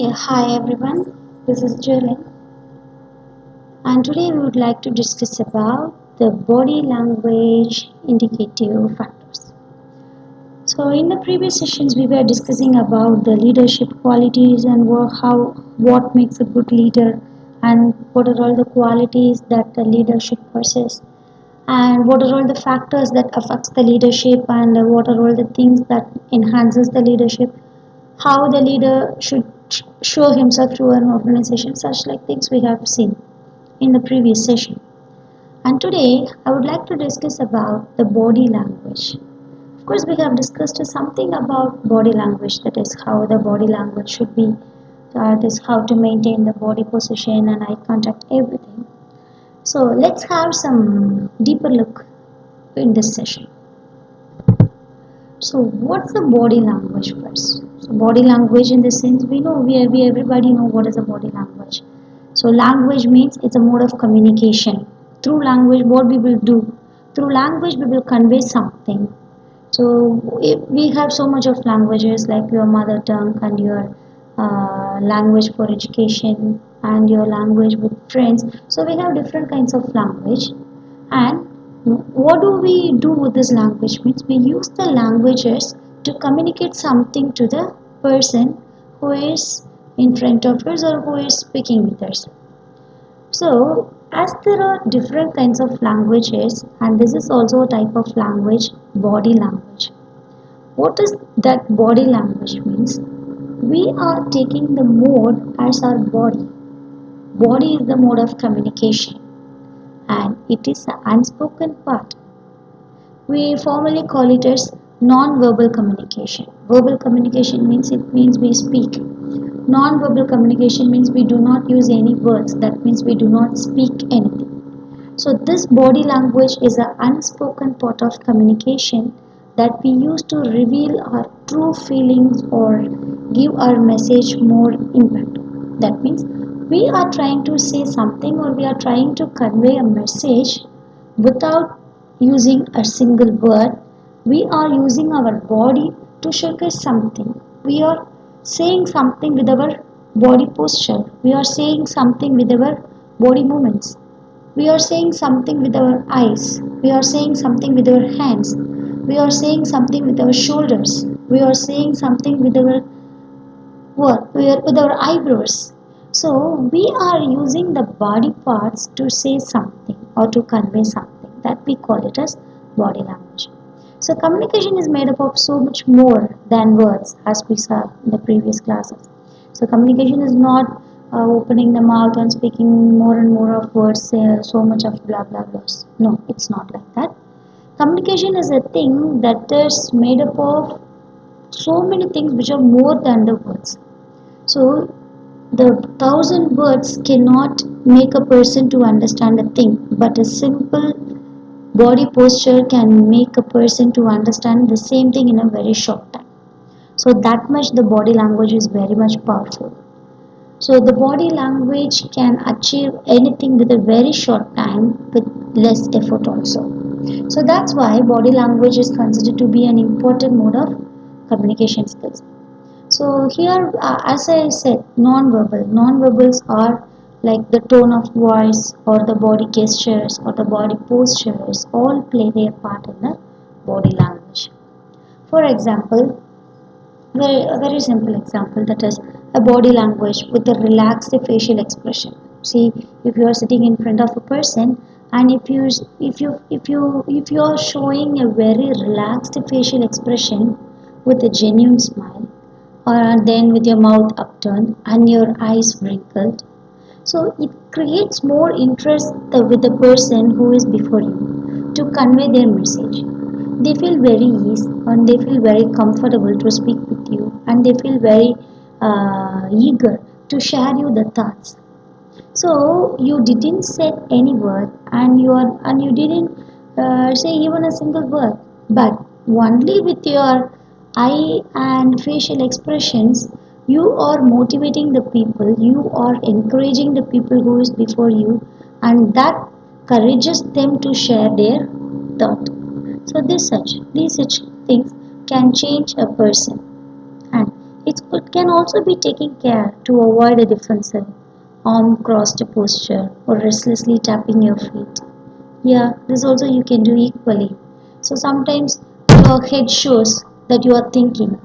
Yeah, hi everyone. This is Jalen, and today we would like to discuss about the body language indicative factors. So, in the previous sessions, we were discussing about the leadership qualities and what makes a good leader, and what are all the qualities that the leader should possess, and what are all the factors that affects the leadership, and what are all the things that enhances the leadership, how the leader should show himself to an organization, such like things we have seen in the previous session. And today I would like to discuss about the body language. Of course, we have discussed something about body language, that is how the body language should be, that is how to maintain the body position and eye contact, everything. So let's have some deeper look in this session. So what's the body language first? So body language, in the sense, we know, we everybody know what is a body language. So language means it's a mode of communication. Through language, what we will do? Through language, we will convey something. So if we have so much of languages, like your mother tongue and your language for education and your language with friends. So we have different kinds of language. And what do we do with this language? Means we use the languages to communicate something to the person who is in front of us or who is speaking with us. So, as there are different kinds of languages, and this is also a type of language, body language. What does that body language means? We are taking the mode as our body. Body is the mode of communication, and it is the unspoken part. We formally call it as non-verbal communication. Verbal communication means it means we speak. Non-verbal communication means we do not use any words. That means we do not speak anything. So this body language is an unspoken part of communication that we use to reveal our true feelings or give our message more impact. That means we are trying to say something or we are trying to convey a message without using a single word. We are using our body to showcase something. We are saying something with our body posture. We are saying something with our body movements. We are saying something with our eyes. We are saying something with our hands. We are saying something with our shoulders. We are saying something with our what? With our eyebrows. So we are using the body parts to say something or to convey something. That we call it as body language. So communication is made up of so much more than words, as we saw in the previous classes. So communication is not opening the mouth and speaking more and more of words, so much of blah blah blah. No, it's not like that. Communication is a thing that is made up of so many things which are more than the words. So the thousand words cannot make a person to understand a thing, but a simple body posture can make a person to understand the same thing in a very short time. So that much the body language is very much powerful. So the body language can achieve anything with a very short time with less effort also. So that's why body language is considered to be an important mode of communication skills. So here, as I said, non-verbal. Non-verbals are like the tone of voice or the body gestures or the body postures all play their part in the body language. For example, a very simple example, that is a body language with a relaxed facial expression. See, if you are sitting in front of a person and if you are showing a very relaxed facial expression with a genuine smile, or then with your mouth upturned and your eyes wrinkled, so it creates more interest with the person who is before you to convey their message. They feel very ease and they feel very comfortable to speak with you, and they feel very eager to share you the thoughts. So you didn't say any word, and you didn't say even a single word, but only with your eye and facial expressions, you are motivating the people, you are encouraging the people who is before you, and that encourages them to share their thought. So these such things can change a person. And It can also be taking care to avoid a defensive, arm crossed posture or restlessly tapping your feet. Yeah, this also you can do equally. So sometimes your head shows that you are thinking,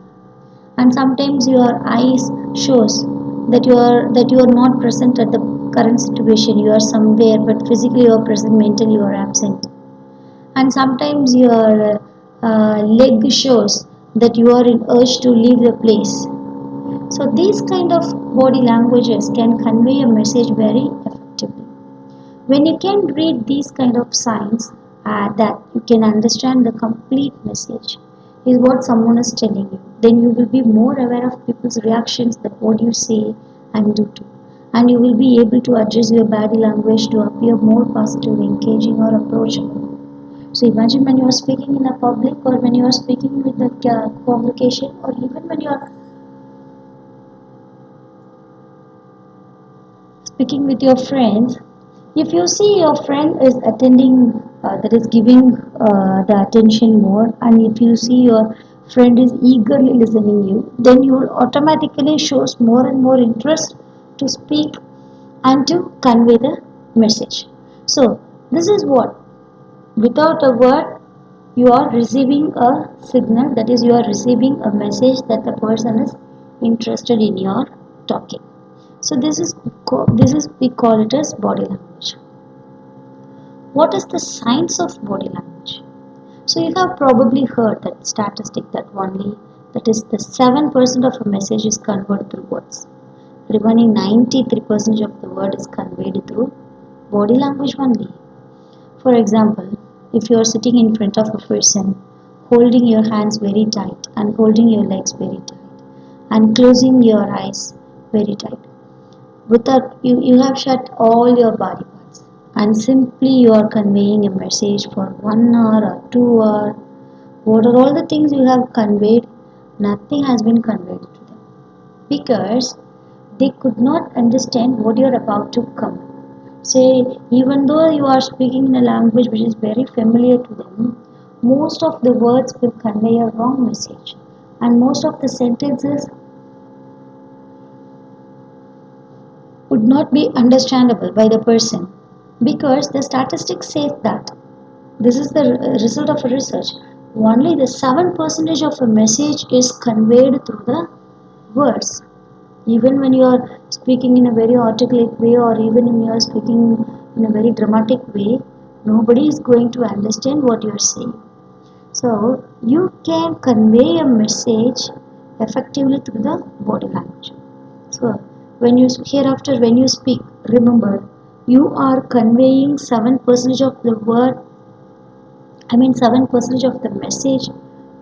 and sometimes your eyes shows that you are not present at the current situation. You are somewhere, but physically you are present, mentally you are absent. And sometimes your leg shows that you are in urge to leave the place. So these kind of body languages can convey a message very effectively. When you can read these kind of signs, that you can understand the complete message is what someone is telling you, then you will be more aware of people's reactions, that what you say and do too. And you will be able to adjust your body language to appear more positive, engaging or approachable. So imagine when you are speaking in a public, or when you are speaking with a congregation, or even when you are speaking with your friends. If you see your friend is attending, that is giving the attention more, and if you see your friend is eagerly listening you, then you will automatically shows more and more interest to speak and to convey the message. So this is what, without a word, you are receiving a signal, that is you are receiving a message that the person is interested in your talking. So this is we call it as body language. What is the science of body language? So you have probably heard that statistic that only, that is the 7% of a message is conveyed through words. Remaining 93% of the word is conveyed through body language only. For example, if you are sitting in front of a person, holding your hands very tight and holding your legs very tight and closing your eyes very tight, without you have shut all your body parts, and simply you are conveying a message for 1 hour or 2 hour. What are all the things you have conveyed? Nothing has been conveyed to them, because they could not understand what you are about to come. Say, even though you are speaking in a language which is very familiar to them, most of the words will convey a wrong message, and most of the sentences would not be understandable by the person, because the statistics says that this is the result of a research. Only the 7% of a message is conveyed through the words. Even when you are speaking in a very articulate way, or even when you are speaking in a very dramatic way, nobody is going to understand what you are saying. So you can convey a message effectively through the body language. So when you hereafter when you speak, remember, you are conveying 7% of the word, 7% of the message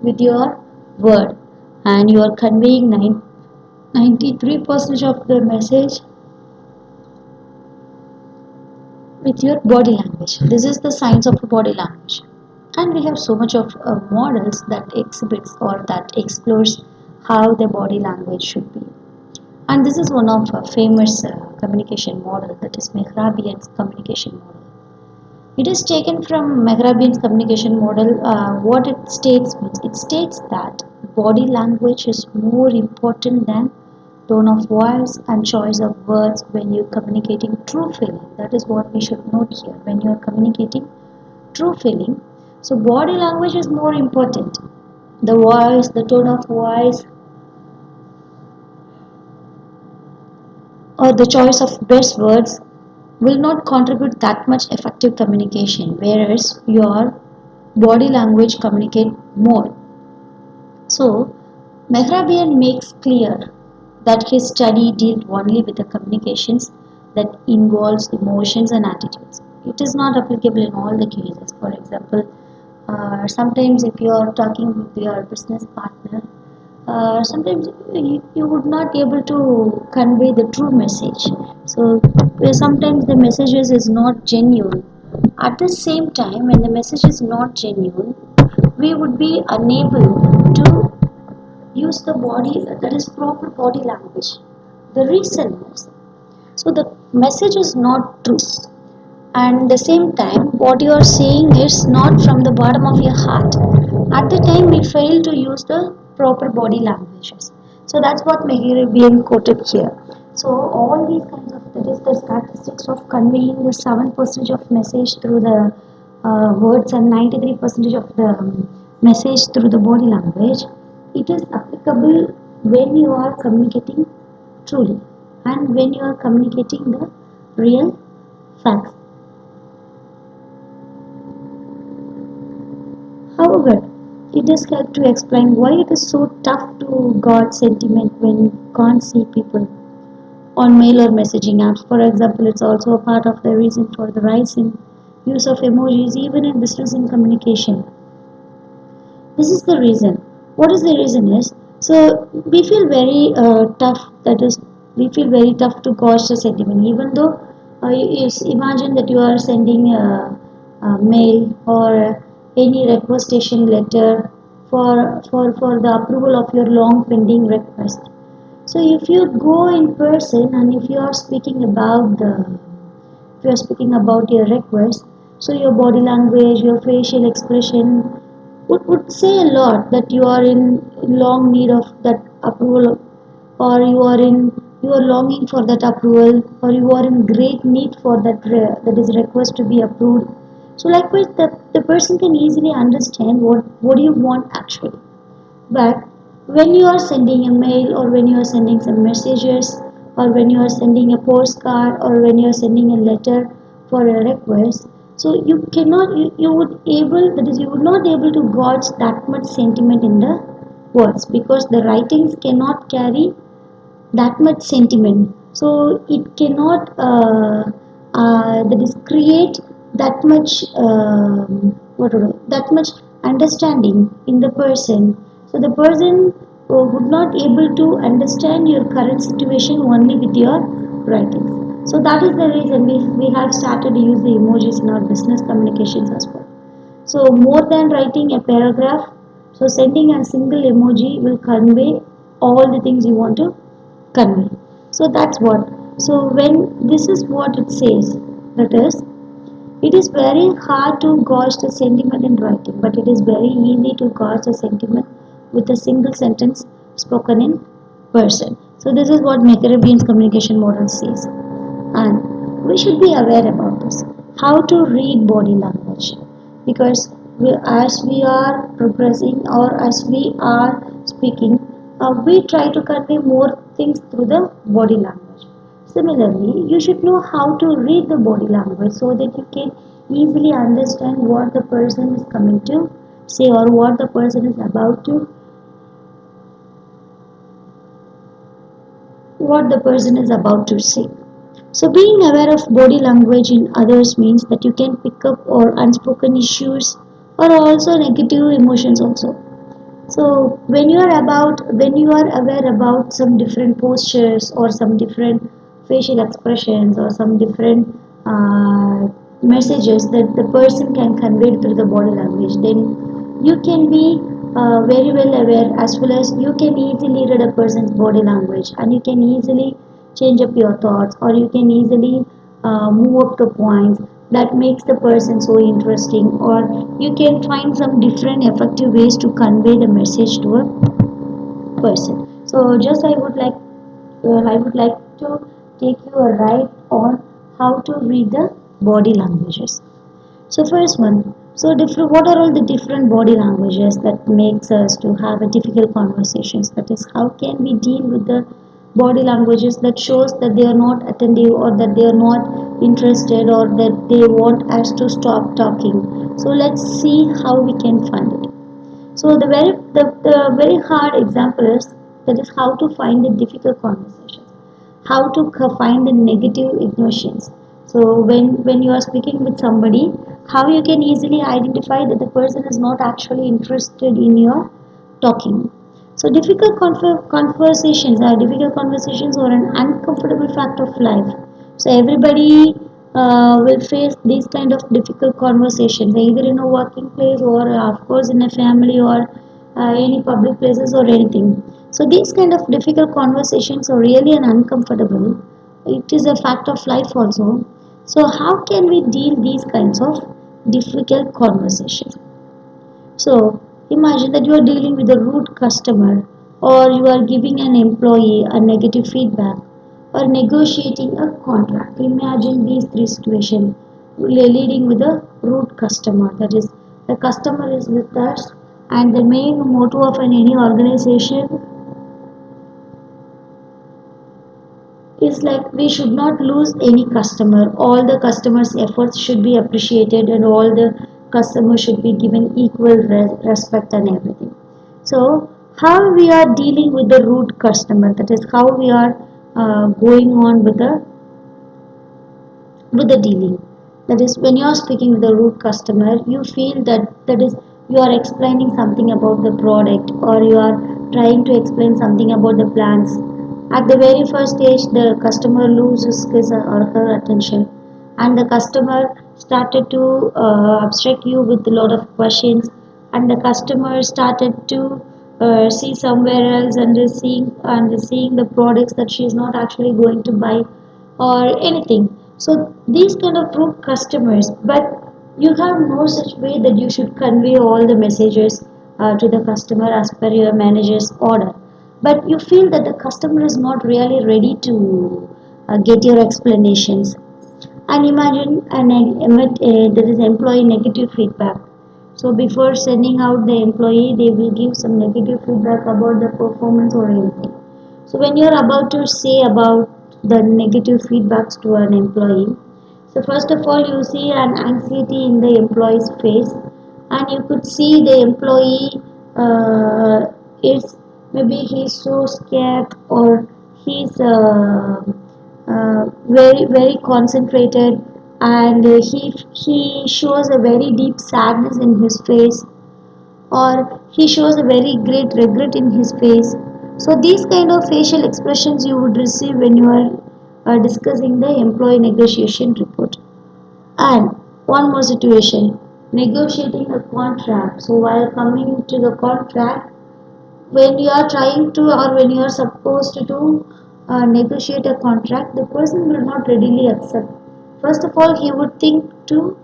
with your word, and you are conveying 93% of the message with your body language. This is the science of body language. And we have so much of models that exhibits or that explores how the body language should be. And this is one of a famous communication model, that is Mehrabian's communication model. It is taken from Mehrabian's communication model. What it states means, it states that body language is more important than tone of voice and choice of words when you're communicating true feeling. That is what we should note here. When you're communicating true feeling, so body language is more important. The voice, the tone of voice, or the choice of best words will not contribute that much effective communication, whereas your body language communicate more. So Mehrabian makes clear that his study dealt only with the communications that involves emotions and attitudes. It is not applicable in all the cases. For example, sometimes if you are talking with your business partner, sometimes you would not be able to convey the true message. So sometimes the messages is not genuine. At the same time, when the message is not genuine, we would be unable to use the body, that is proper body language. The reason is, so the message is not true, and the same time what you are saying is not from the bottom of your heart. At the time we fail to use the proper body languages. So that's what Megere being quoted here. So all these kinds of, that is the statistics of conveying the 7% of message through the words and 93% of the message through the body language. It is applicable when you are communicating truly and when you are communicating the real facts. However, it does help to explain why it is so tough to gauge sentiment when you can't see people on mail or messaging apps. For example, it's also a part of the reason for the rise in use of emojis even in business and communication. This is the reason. What is the reason is, so we feel very tough, that is, we feel very tough to gauge the sentiment, even though imagine that you are sending a mail or any requestation letter for the approval of your long pending request. So if you go in person and if you are speaking about the, if you are speaking about your request, so your body language, your facial expression would say a lot that you are in long need of that approval, or you are longing for that approval, or you are in great need for that is request to be approved. So likewise the person can easily understand what do you want actually. But when you are sending a mail, or when you are sending some messages, or when you are sending a postcard, or when you are sending a letter for a request, so you would able, that is, you would not able to gauge that much sentiment in the words, because the writings cannot carry that much sentiment. So it cannot that is create that much that much understanding in the person. So the person would not able to understand your current situation only with your writings. So that is the reason we have started to use the emojis in our business communications as well. So more than writing a paragraph, so sending a single emoji will convey all the things you want to convey. So that's what. So when this is what it says, that is, it is very hard to gauge the sentiment in writing, but it is very easy to gauge the sentiment with a single sentence spoken in person. So this is what McCarthy's communication model says, and we should be aware about this. How to read body language, because as we are progressing or as we are speaking, we try to convey more things through the body language. Similarly, you should know how to read the body language so that you can easily understand what the person is coming to say, or what the person is about to say. So being aware of body language in others means that you can pick up or unspoken issues or also negative emotions also. So when you are aware about some different postures or some different facial expressions or some different messages that the person can convey through the body language, then you can be very well aware, as well as you can easily read a person's body language, and you can easily change up your thoughts, or you can easily move up the points that makes the person so interesting, or you can find some different effective ways to convey the message to a person. So just I would like to take you a ride on how to read the body languages. So first one, so different. What are all the different body languages that makes us to have a difficult conversations? That is, how can we deal with the body languages that shows that they are not attentive, or that they are not interested, or that they want us to stop talking. So let's see how we can find it. So the very hard example is, that is, how to find the difficult conversations, how to find the negative emotions. So when you are speaking with somebody, how you can easily identify that the person is not actually interested in your talking. So difficult conversations are an uncomfortable fact of life. So everybody will face these kind of difficult conversations, either in a working place, or of course in a family, or any public places or anything. So these kind of difficult conversations are really an uncomfortable. It is a fact of life also. So how can we deal these kinds of difficult conversations? So imagine that you are dealing with a rude customer, or you are giving an employee a negative feedback, or negotiating a contract. Imagine these three situations leading with a rude customer. That is, the customer is with us, and the main motto of any organization is like we should not lose any customer. All the customers' efforts should be appreciated, and all the customers should be given equal respect and everything. So, how we are dealing with the rude customer, that is how we are going on with the dealing. That is, when you are speaking with a rude customer, you feel that is you are explaining something about the product, or you are trying to explain something about the plans. At the very first stage, the customer loses his or her attention, and the customer started to abstract you with a lot of questions, and the customer started to see somewhere else, and seeing the products that she is not actually going to buy or anything. So these kind of rude customers, but you have no such way that you should convey all the messages to the customer as per your manager's order. But you feel that the customer is not really ready to get your explanations. And imagine there is employee negative feedback. So before sending out the employee, they will give some negative feedback about the performance or anything. So when you're about to say about the negative feedbacks to an employee, so first of all you see an anxiety in the employee's face, and you could see the employee is maybe he's so scared, or he's very concentrated, and he shows a very deep sadness in his face, or he shows a very great regret in his face. So these kind of facial expressions you would receive when you are discussing the employee negotiation report. And one more situation, negotiating a contract. So while coming to the contract, when you are trying to, or when you are supposed to negotiate a contract, the person will not readily accept. First of all, he would think to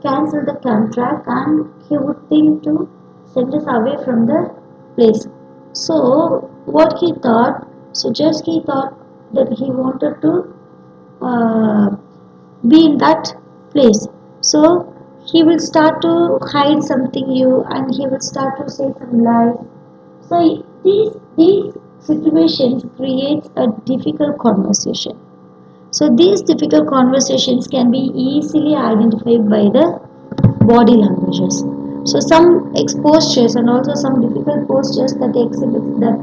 cancel the contract, and he would think to send us away from the place. So what he thought, so just he thought that he wanted to uh, be in that place. So he will start to hide something you, and he will start to say some lies. So these situations creates a difficult conversation. So these difficult conversations can be easily identified by the body languages. So some expostures and also some difficult postures that exhibits that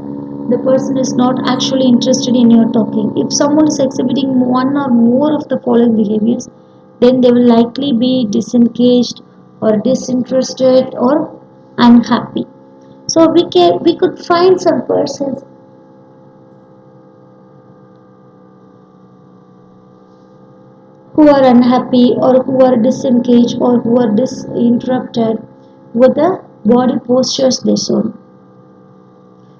the person is not actually interested in your talking. If someone is exhibiting one or more of the following behaviors, then they will likely be disengaged or disinterested or unhappy. So we could find some persons who are unhappy, or who are disengaged, or who are disinterrupted with the body postures they show.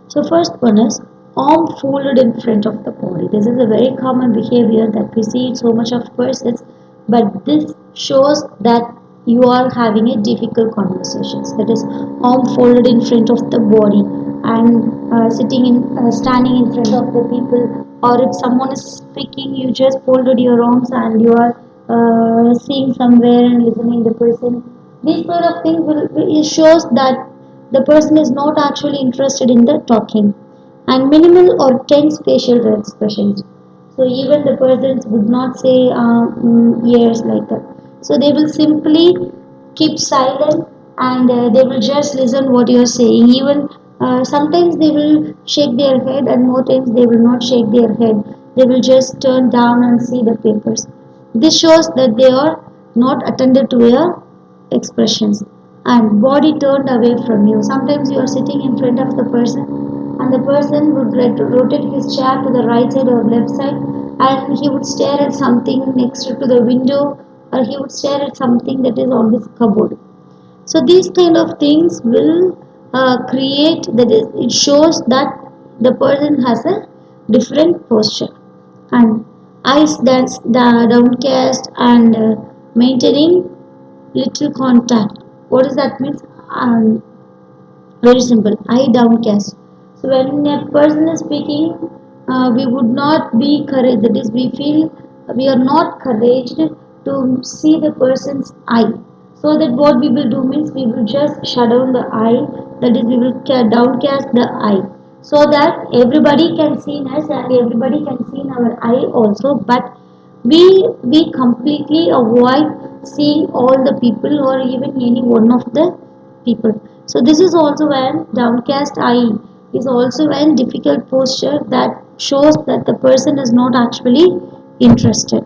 So first one is arm folded in front of the body. This is a very common behavior that we see in so much of persons, but this shows that you are having a difficult conversations. That is arm folded in front of the body, and standing in front of the people, or if someone is speaking, you just folded your arms and you are seeing somewhere and listening the person. These sort of things it shows that the person is not actually interested in the talking. And minimal or tense facial expressions. So even the persons would not say yes like that. So they will simply keep silent, and they will just listen what you are saying. Even sometimes they will shake their head, and more times they will not shake their head. They will just turn down and see the papers. This shows that they are not attended to your expressions, and body turned away from you. Sometimes you are sitting in front of the person, and the person would rotate his chair to the right side or left side, and he would stare at something next to the window, or he would stare at something that is on his cupboard. So these kind of things will create that is, it shows that the person has a different posture. And eyes that's downcast, and maintaining little contact. What does that mean? Very simple. Eye downcast. So when a person is speaking, we would not be courage. That is, we feel we are not couraged to see the person's eye. So that what we will do means we will just shut down the eye. That is, we will downcast the eye, so that everybody can see us and everybody can see in our eye also. But we completely avoid seeing all the people or even any one of the people. So this is also when downcast eye is also when difficult posture that shows that the person is not actually interested.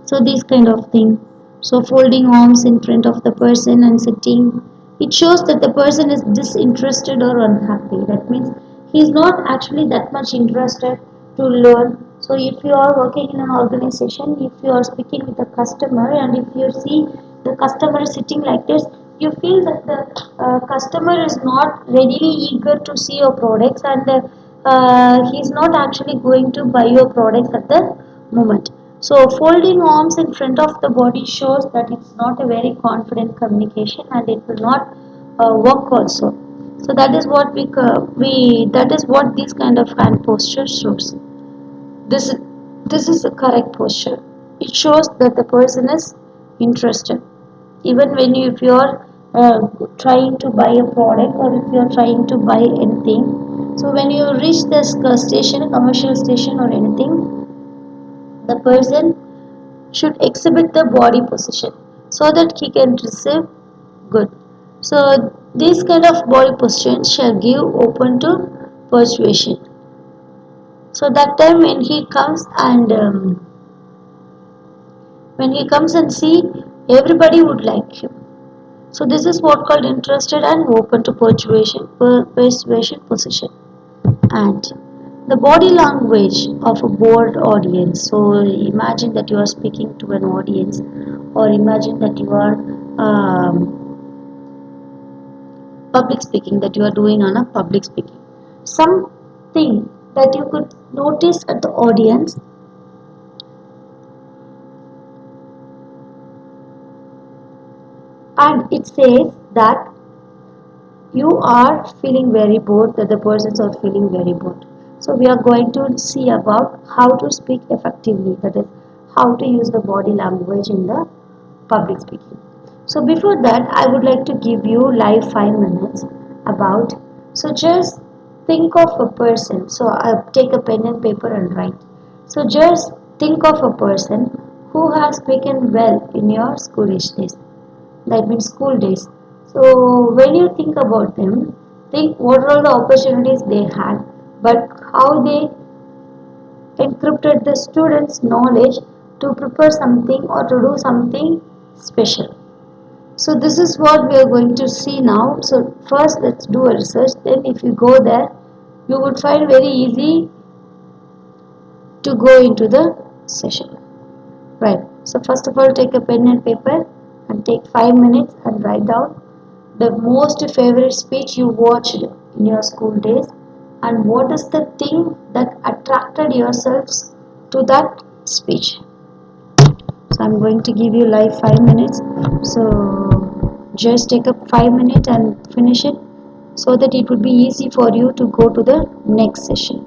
So these kind of thing. So folding arms in front of the person and sitting, it shows that the person is disinterested or unhappy. That means he is not actually that much interested to learn. So if you are working in an organization, if you are speaking with a customer and if you see the customer is sitting like this, you feel that the customer is not readily eager to see your products, and he is not actually going to buy your products at the moment. So folding arms in front of the body shows that it's not a very confident communication and it will not work also. So that is what we that is what this kind of hand posture shows. This this is the correct posture. It shows that the person is interested. Even when you, if you are trying to buy a product or if you are trying to buy anything, so when you reach this station, commercial station or anything, the person should exhibit the body position so that he can receive good. So this kind of body position shall give open to persuasion. So that time when he comes and when he comes and see, everybody would like him. So this is what called interested and open to persuasion position. And the body language of a bored audience. So imagine that you are speaking to an audience, or imagine that you are public speaking, that you are doing on a public speaking. Something that you could notice at the audience, and it says that you are feeling very bored, that the persons are feeling very bored. So we are going to see about how to speak effectively, that is how to use the body language in the public speaking. So before that, I would like to give you live 5 minutes about, so just think of a person. So I take a pen and paper and write. So just think of a person who has spoken well in your schoolish days, that means school days. So when you think about them, think what are all the opportunities they had, but how they encrypted the students' knowledge to prepare something or to do something special. So this is what we are going to see now. So first let's do a research. Then if you go there, you would find very easy to go into the session. Right. So first of all, take a pen and paper and take 5 minutes and write down the most favorite speech you watched in your school days, and what is the thing that attracted yourselves to that speech. So I'm going to give you live 5 minutes. So just take up 5 minutes and finish it so that it would be easy for you to go to the next session.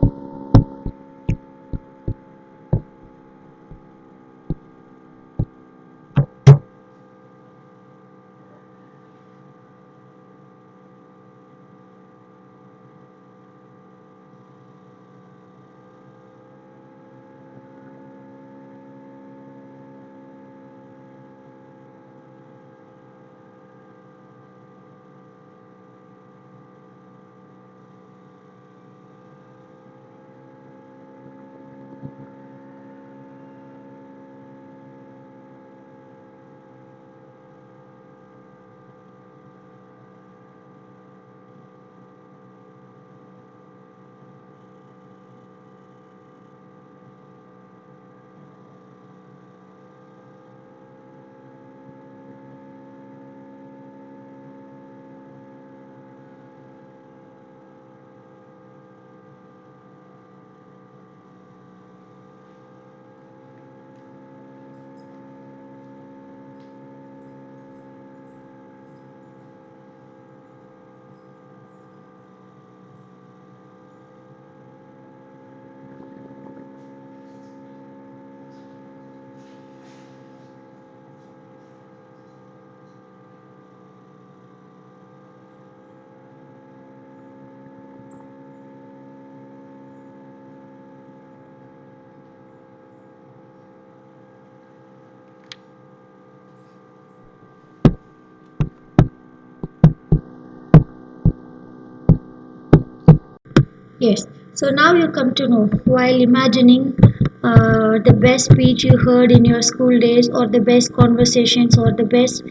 Yes. So now you come to know while imagining the best speech you heard in your school days, or the best conversations, or the best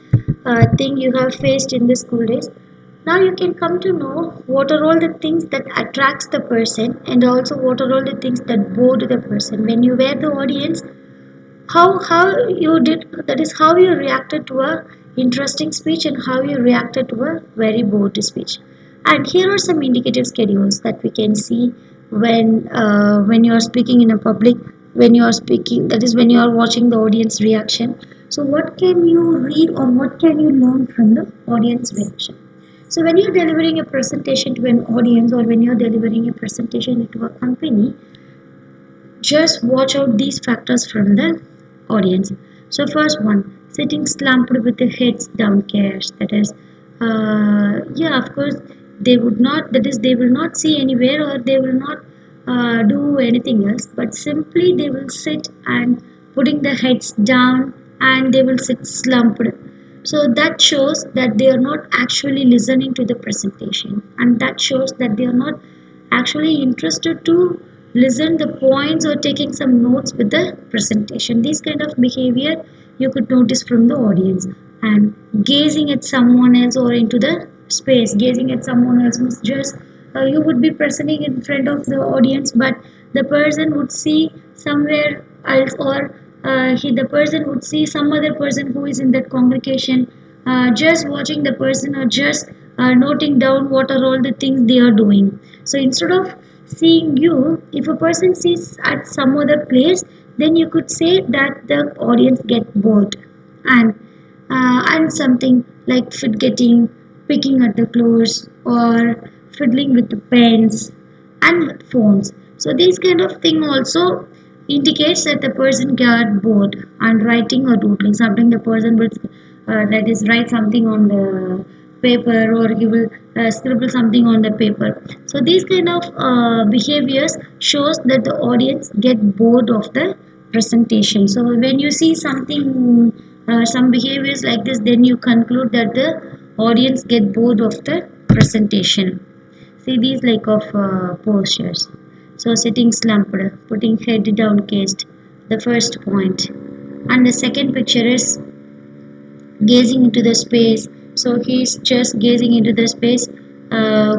thing you have faced in the school days. Now you can come to know what are all the things that attracts the person, and also what are all the things that bore the person. When you were the audience, how you did, that is how you reacted to a interesting speech and how you reacted to a very bored speech. And here are some indicative schedules that we can see when you are speaking in a public, when you are speaking, that is when you are watching the audience reaction. So what can you read or what can you learn from the audience reaction? So when you're delivering a presentation to an audience, or when you're delivering a presentation to a company, just watch out these factors from the audience. So first one, sitting slumped with the heads downcast. That is, yeah, of course, they would not. That is, they will not see anywhere, or they will not do anything else. But simply they will sit and putting the heads down, and they will sit slumped. So that shows that they are not actually listening to the presentation, and that shows that they are not actually interested to listen the points or taking some notes with the presentation. These kind of behavior you could notice from the audience. And gazing at someone else or into the space, gazing at someone else means just you would be presenting in front of the audience, but the person would see somewhere else, or the person would see some other person who is in that congregation, just watching the person, or just noting down what are all the things they are doing. So instead of seeing you, if a person sees at some other place, then you could say that the audience get bored. And something like forgetting, picking at the clothes, or fiddling with the pens and with phones. So these kind of thing also indicates that the person got bored. And writing or doodling, something the person will that is write something on the paper, or he will scribble something on the paper. So these kind of behaviors shows that the audience get bored of the presentation. So when you see something, some behaviors like this, then you conclude that the audience get bored of the presentation. See these like of postures. So sitting slumped, putting head downcast, the first point. And the second picture is gazing into the space. So he's just gazing into the space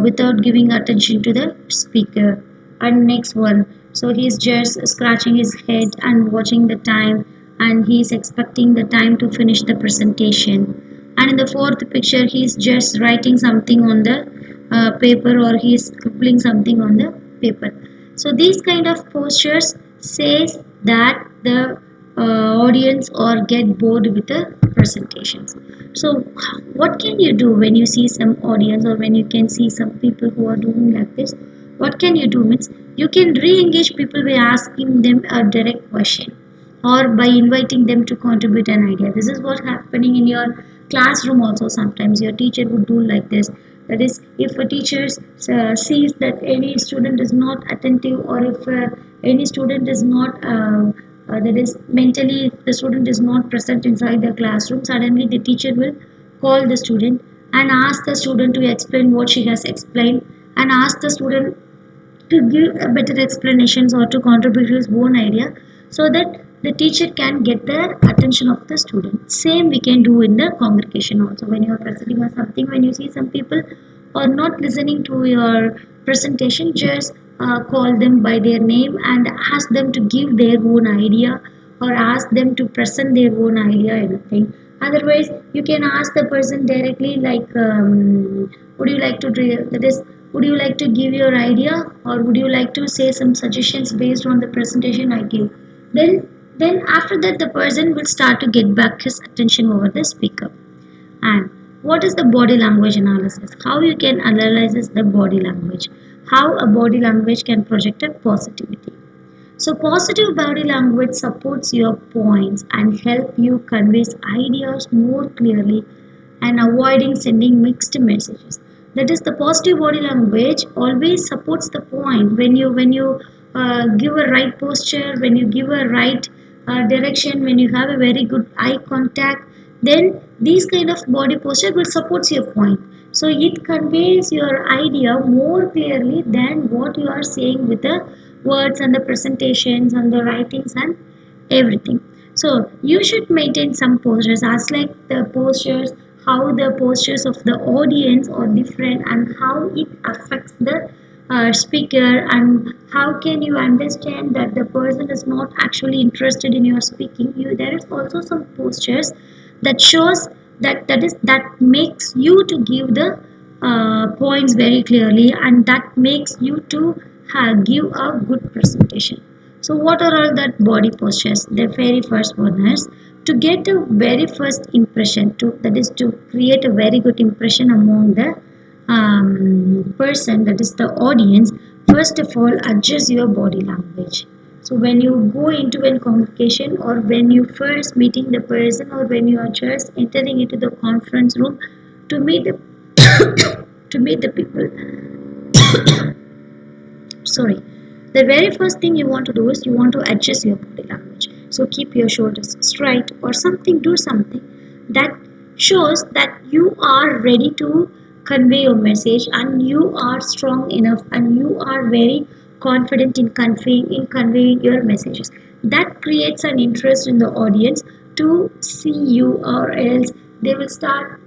without giving attention to the speaker. And next one, so he's just scratching his head and watching the time, and he's expecting the time to finish the presentation. And in the fourth picture, he's just writing something on the paper, or he's scribbling something on the paper. So these kind of postures says that the audience or get bored with the presentations. So what can you do when you see some audience, or when you can see some people who are doing like this? What can you do means, you can re-engage people by asking them a direct question, or by inviting them to contribute an idea. This is what's happening in your classroom also. Sometimes your teacher would do like this. That is, if a teacher sees that any student is not attentive, or if any student is not that is mentally, the student is not present inside the classroom, suddenly the teacher will call the student and ask the student to explain what she has explained, and ask the student to give a better explanations, or to contribute his own idea, so that the teacher can get the attention of the student. Same we can do in the congregation also. When you are presenting or something, when you see some people are not listening to your presentation, just call them by their name and ask them to give their own idea, or ask them to present their own idea, anything. Otherwise you can ask the person directly, like would you like to that is, would you like to give your idea, or would you like to say some suggestions based on the presentation I give? Then after that the person will start to get back his attention over the speaker. And what is the body language analysis? How you can analyze the body language? How a body language can project a positivity? So positive body language supports your points and help you convey ideas more clearly, and avoiding sending mixed messages. That is, the positive body language always supports the point. When you give a right posture, when you give a right direction, when you have a very good eye contact, then these kind of body posture will support your point. So it conveys your idea more clearly than what you are saying with the words and the presentations and the writings and everything. So you should maintain some postures as like the postures, how the postures of the audience are different and how it affects the speaker, and how can you understand that the person is not actually interested in your speaking. You, there is also some postures that shows that makes you to give the points very clearly, and that makes you to give a good presentation. So what are all that body postures? The very first one is to get a very first impression, to that is to create a very good impression among the person, that is the audience. First of all, adjust your body language. So when you go into a congregation, or when you first meeting the person, or when you are just entering into the conference room to meet the to meet the people, sorry, the very first thing you want to do is you want to adjust your body language. So keep your shoulders straight, or something, do something that shows that you are ready to convey your message, and you are strong enough, and you are very confident in conveying your messages. That creates an interest in the audience to see you, or else they will start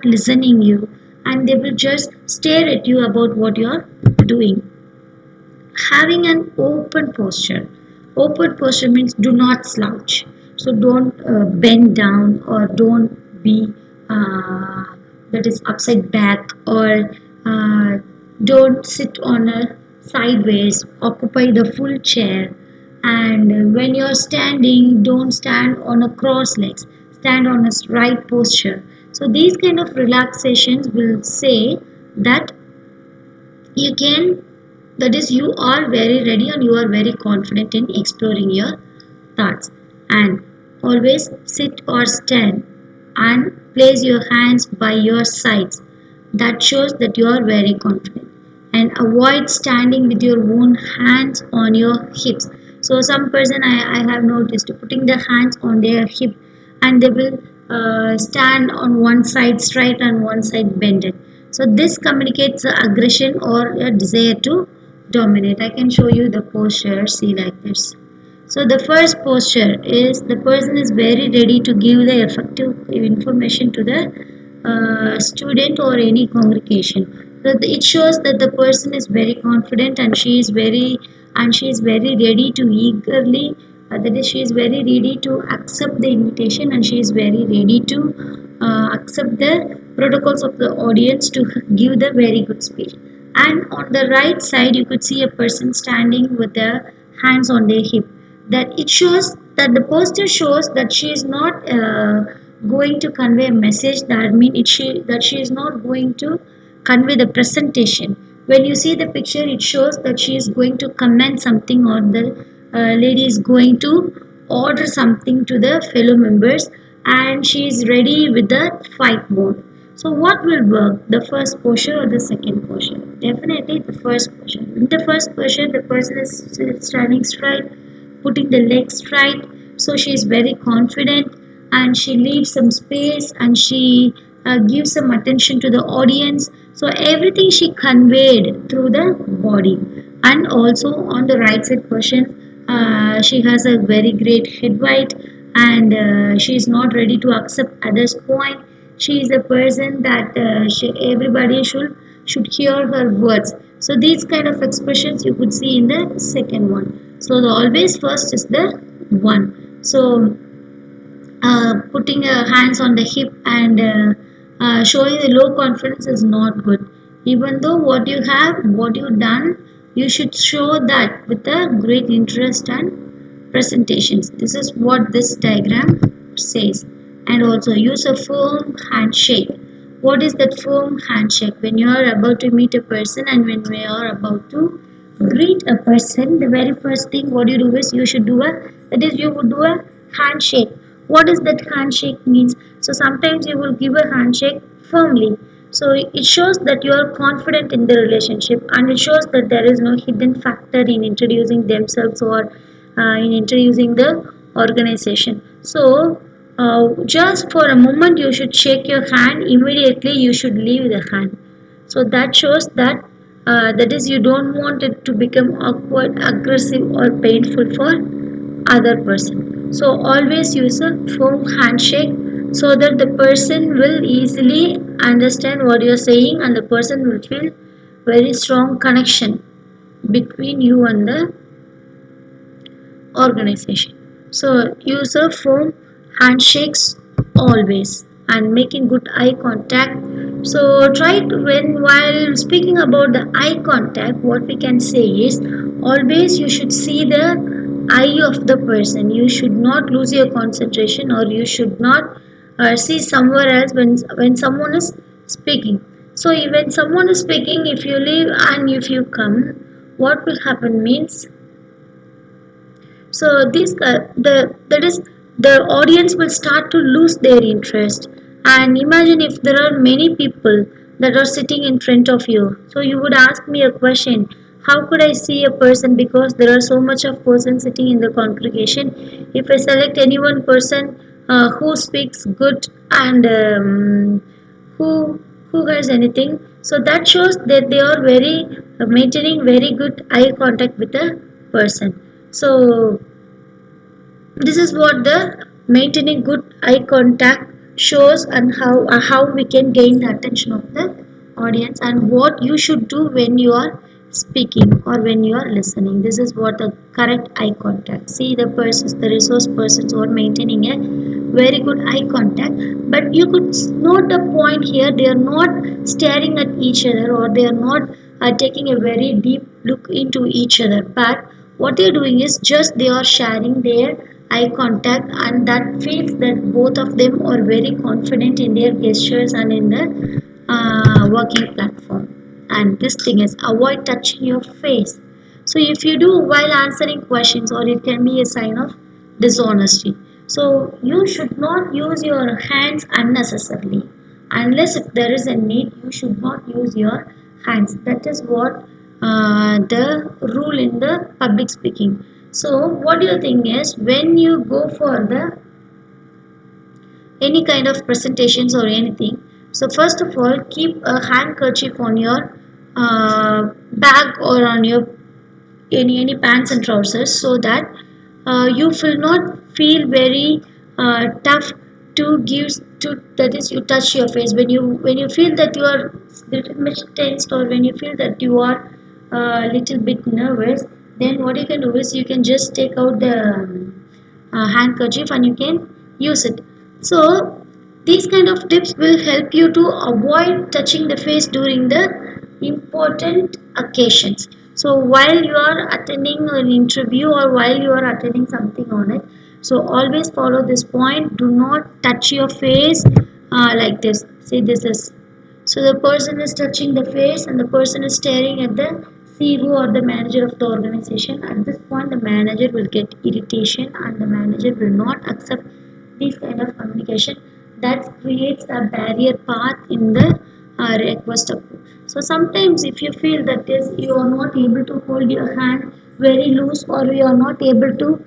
listening you, and they will just stare at you about what you are doing. Having an open posture means do not slouch. So don't bend down, or don't be uh, that is upside back, or don't sit on a sideways, occupy the full chair. And when you're standing, don't stand on a cross legs, stand on a right posture. So these kind of relaxations will say that you can, that is you are very ready and you are very confident in exploring your thoughts. And always sit or stand and place your hands by your sides. That shows that you are very confident. And avoid standing with your own hands on your hips. So some person I have noticed putting the hands on their hip, and they will stand on one side straight and one side bended. So this communicates aggression or a desire to dominate. I can show you the posture. See, like this. So the first posture is the person is very ready to give the effective information to the student or any congregation. So it shows that the person is very confident, and she is very ready to eagerly, that is she is very ready to accept the invitation, and she is very ready to accept the protocols of the audience to give the very good speech. And on the right side you could see a person standing with their hands on their hip. That it shows that the poster shows that she is not going to convey a message. That means that she is not going to convey the presentation. When you see the picture, it shows that she is going to comment something, or the lady is going to order something to the fellow members, and she is ready with the fight mode. So what will work, the first posture or the second posture? Definitely the first posture. In the first posture, the person is standing straight, putting the legs straight. So she is very confident, and she leaves some space, and she gives some attention to the audience. So everything she conveyed through the body. And also on the right side person, she has a very great head weight, and she is not ready to accept others' point. She is a person that everybody should hear her words. So these kind of expressions you could see in the second one. So the always first is the one. So putting your hands on the hip and showing the low confidence is not good. Even though what you done, you should show that with a great interest and presentations. This is what this diagram says. And also use a firm handshake. What is that firm handshake? When you are about to meet a person, and when we are about to greet a person, the very first thing what you do is you should do a, that is you would do a handshake. What does that handshake means? So sometimes you will give a handshake firmly. So it shows that you are confident in the relationship, and it shows that there is no hidden factor in introducing themselves, or in introducing the organization. So just for a moment you should shake your hand, immediately you should leave the hand. So that shows that that is you don't want it to become awkward, aggressive or painful for other person. So always use a firm handshake so that the person will easily understand what you're saying and the person will feel very strong connection between you and the organization. So use a firm handshakes always and making good eye contact. So try to when while speaking about the eye contact, what we can say is always you should see the eye of the person. You should not lose your concentration or you should not see somewhere else when someone is speaking. So when someone is speaking, if you leave and if you come, what will happen means so this the that is the audience will start to lose their interest. And imagine if there are many people that are sitting in front of you. So you would ask me a question, how could I see a person because there are so much of persons sitting in the congregation. If I select any one person who speaks good and who who has anything, so that shows that they are very maintaining very good eye contact with the person. So this is what the maintaining good eye contact shows and how we can gain the attention of the audience and what you should do when you are speaking or when you are listening. This is what the correct eye contact. See the persons, the resource persons who are maintaining a very good eye contact, but you could note the point here, they are not staring at each other or they are not taking a very deep look into each other, but what they are doing is just they are sharing their eye contact and that feels that both of them are very confident in their gestures and in the working platform. And this thing is avoid touching your face. So if you do while answering questions or it can be a sign of dishonesty. So you should not use your hands unnecessarily unless if there is a need. You should not use your hands. That is what the rule in the public speaking. So what do you think is when you go for the any kind of presentations or anything, so first of all keep a handkerchief on your bag or on your any pants and trousers so that you will not feel very tough to give to that is you touch your face when you feel that you are little bit tensed or when you feel that you are a little bit nervous, then what you can do is you can just take out the handkerchief and you can use it. So these kind of tips will help you to avoid touching the face during the important occasions. So while you are attending an interview or while you are attending something on it, so always follow this point. Do not touch your face like this. See, this is so the person is touching the face and the person is staring at the CEO or the manager of the organization. At this point, the manager will get irritation and the manager will not accept this kind of communication. That creates a barrier path in the request approach. So sometimes if you feel that is you are not able to hold your hand very loose or you are not able to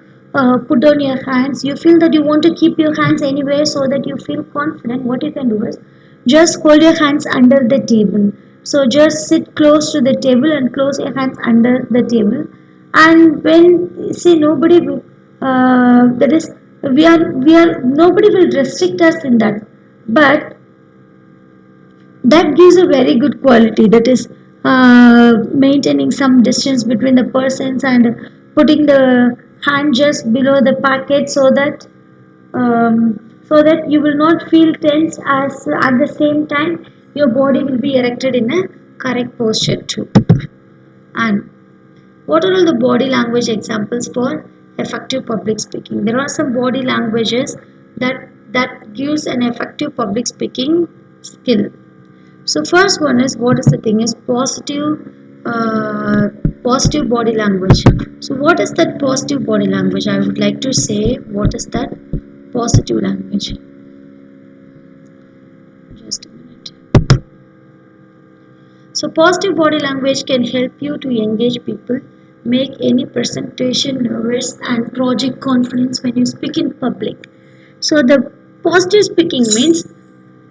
put down your hands, you feel that you want to keep your hands anywhere so that you feel confident, what you can do is just hold your hands under the table. So just sit close to the table and close your hands under the table. And when see nobody will, that is we are nobody will restrict us in that, but that gives a very good quality. That is maintaining some distance between the persons and putting the hand just below the packet so that you will not feel tense as at the same time your body will be erected in a correct posture too. And what are all the body language examples for effective public speaking? There are some body languages that gives an effective public speaking skill. So first one is what is the thing is positive body language. So what is that positive body language? I would like to say what is that positive language. Just a minute. So positive body language can help you to engage people, make any presentation nervous and project confidence when you speak in public. So the Positive speaking means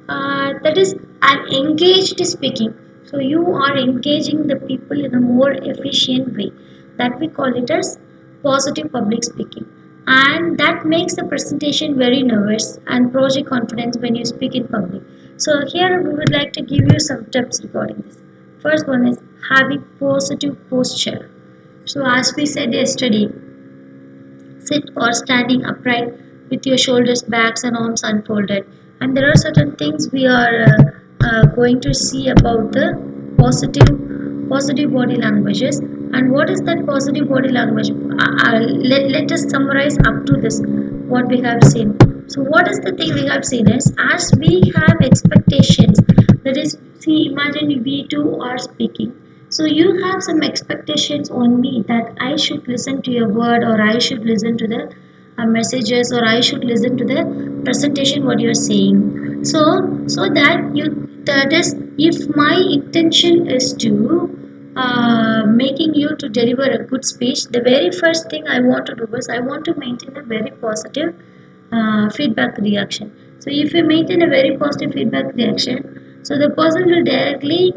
that is an engaged speaking. So you are engaging the people in a more efficient way. That we call it as positive public speaking. And that makes the presentation very nervous and project confidence when you speak in public. So here we would like to give you some tips regarding this. First one is having positive posture. So as we said yesterday, sit or standing upright with your shoulders back and arms unfolded. And there are certain things we are going to see about the positive body languages. And what is that positive body language? Let us summarize up to this what we have seen. So what is the thing we have seen is, as we have expectations, that is, see, imagine we two are speaking, so you have some expectations on me that I should listen to your word, or I should listen to the messages, or I should listen to the presentation what you're saying. So that that is, if my intention is to making you to deliver a good speech, the very first thing I want to do is I want to maintain a very positive feedback reaction. So if you maintain a very positive feedback reaction, so the person will directly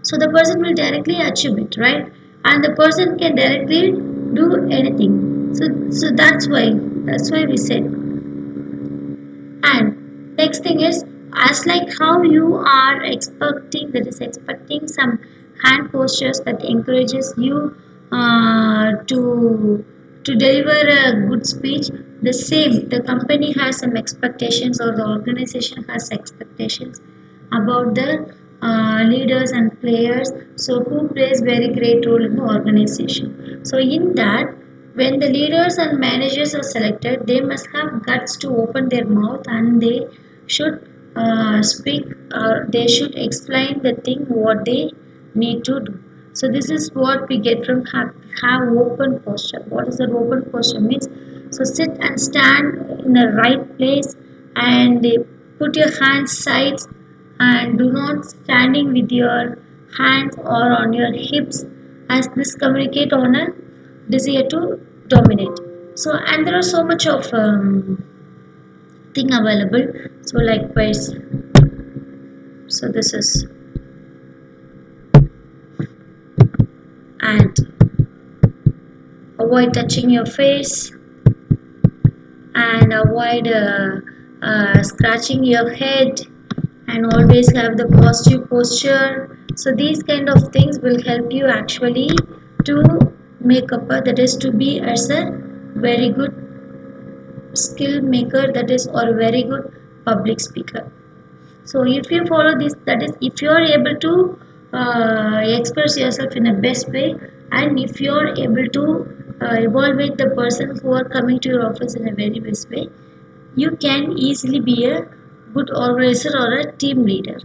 so the person will directly achieve it, right? And the person can directly do anything. So that's why we said. And next thing is, as like how you are expecting, that is expecting some hand postures that encourages you to deliver a good speech. The same, the company has some expectations, or the organization has expectations about the leaders and players, so who plays very great role in the organization. So in that, when the leaders and managers are selected, they must have guts to open their mouth, and they should speak, or they should explain the thing what they need to do. So this is what we get from have open posture. What is the open posture means? So sit and stand in the right place, and put your hands sides, and do not standing with your hands or on your hips, as this communicate on a desire to dominate. So, and there are so much of thing available. So likewise, so this is, and avoid touching your face, and avoid scratching your head, and always have the positive posture. So these kind of things will help you actually to make up that is to be as a very good skill maker, that is, or a very good public speaker. So if you follow this, that is, if you are able to express yourself in a best way, and if you are able to evaluate the person who are coming to your office in a very best way, you can easily be a good organizer or a team leader.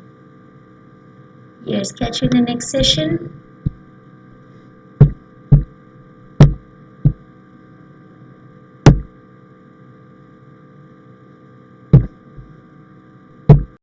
Yes, catch you in the next session.